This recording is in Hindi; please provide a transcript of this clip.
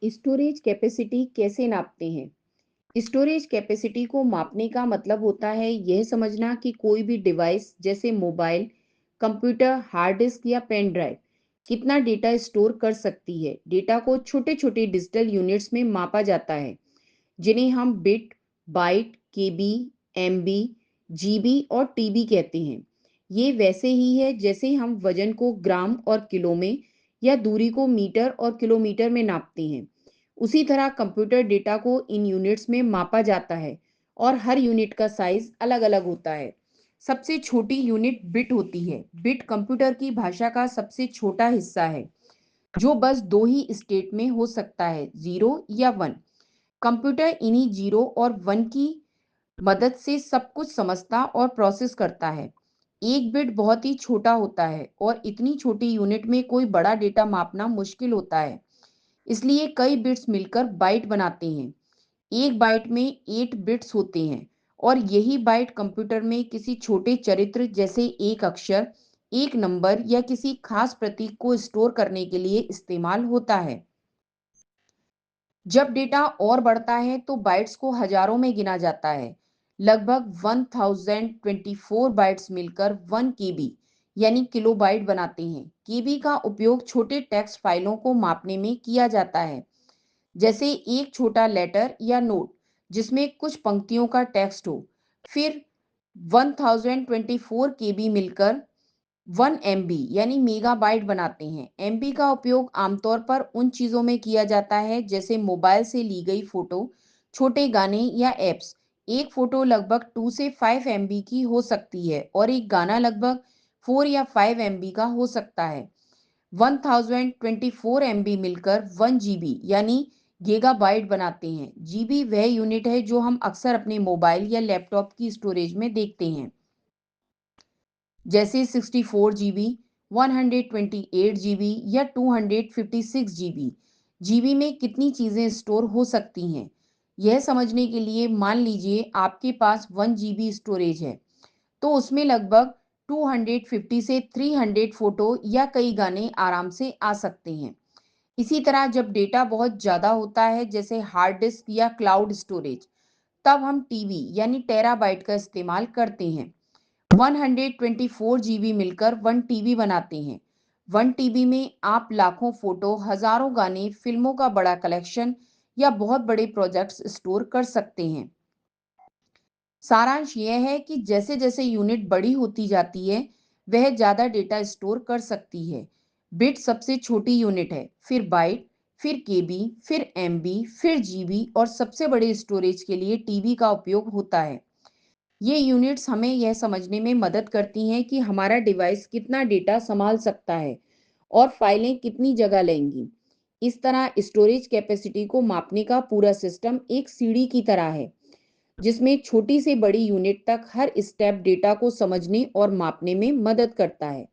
स्टोरेज कैपेसिटी कैसे नापते हैं? स्टोरेज कैपेसिटी को मापने का मतलब होता है यह समझना कि कोई भी डिवाइस जैसे मोबाइल, कंप्यूटर, हार्ड डिस्क या पेन ड्राइव कितना डेटा स्टोर कर सकती है। डेटा को छोटे-छोटे डिजिटल यूनिट्स में मापा जाता है, जिन्हें हम बिट, बाइट, केबी, एमबी, जीबी और टीबी कहते हैं। ये वैसे ही है जैसे हम वजन को ग्राम और किलो में या दूरी को मीटर और किलोमीटर में नापते हैं। उसी तरह कंप्यूटर डेटा को इन यूनिट्स में मापा जाता है और हर यूनिट का साइज अलग-अलग होता है। सबसे छोटी यूनिट बिट होती है। बिट कंप्यूटर की भाषा का सबसे छोटा हिस्सा है, जो बस दो ही स्टेट में हो सकता है, 0 या 1। कंप्यूटर इन्हीं 0 और 1 की मदद से सब कुछ समझता और प्रोसेस करता है। एक बिट बहुत ही छोटा होता है और इतनी छोटी यूनिट में कोई बड़ा डेटा मापना मुश्किल होता है। इसलिए कई बिट्स मिलकर बाइट बनाते हैं। एक बाइट में 8 बिट्स होते हैं और यही बाइट कंप्यूटर में किसी छोटे चरित्र जैसे एक अक्षर, एक नंबर या किसी खास प्रतीक को स्टोर करने के लिए इस्तेमाल होता है। जब डेटा और बढ़ता है तो बाइट्स को हजारों में गिना जाता है। लगभग 1024 बाइट्स मिलकर 1 केबी यानी किलोबाइट बनाते हैं। केबी का उपयोग छोटे टेक्स्ट फाइलों को मापने में किया जाता है, जैसे एक छोटा लेटर या नोट जिसमें कुछ पंक्तियों का टेक्स्ट हो। फिर 1024 केबी मिलकर 1 एमबी यानी मेगाबाइट बनाते हैं। एमबी का उपयोग आमतौर पर उन चीज़ों में किया जाता है जैसे मोबाइल से ली गई फोटो, छोटे गाने या एप्स। एक फोटो लगभग 2 से 5 एमबी की हो सकती है और एक गाना लगभग 4 या 5 एमबी का हो सकता है। 1024 एमबी मिलकर 1 जीबी यानी गीगाबाइट बनाते हैं। जीबी वह यूनिट है जो हम अक्सर अपने मोबाइल या लैपटॉप की स्टोरेज में देखते हैं, जैसे 64 जीबी, 128 जीबी या 256 जीबी। जीबी में कितनी चीजें स्टोर हो सकती हैं, यह समझने के लिए मान लीजिए आपके पास 1 जीबी स्टोरेज है, तो उसमें लगभग 250 से 300 फोटो या कई गाने आराम से आ सकते हैं। इसी तरह जब डेटा बहुत ज़्यादा होता है, जैसे हार्ड डिस्क या क्लाउड स्टोरेज, तब हम टीबी यानी टेराबाइट का इस्तेमाल करते हैं। 124 जीबी मिलकर 1 टीबी बनाते हैं। 1 टीबी में आप लाखों फोटो, हजारों गाने, फिल्मों का बड़ा कलेक्शन या बहुत बड़े प्रोजेक्ट्स स्टोर कर सकते हैं। सारांश यह है कि जैसे जैसे यूनिट बड़ी होती जाती है, वह ज्यादा डेटा स्टोर कर सकती है। बिट सबसे छोटी यूनिट है, फिर बाइट, फिर केबी, फिर एमबी, फिर जीबी और सबसे बड़े स्टोरेज के लिए टीबी का उपयोग होता है। ये यूनिट्स हमें यह समझने में मदद करती हैं कि हमारा डिवाइस कितना डेटा संभाल सकता है और फाइलें कितनी जगह लेंगी। इस तरह स्टोरेज कैपेसिटी को मापने का पूरा सिस्टम एक सीढ़ी की तरह है, जिसमें छोटी से बड़ी यूनिट तक हर स्टेप डेटा को समझने और मापने में मदद करता है।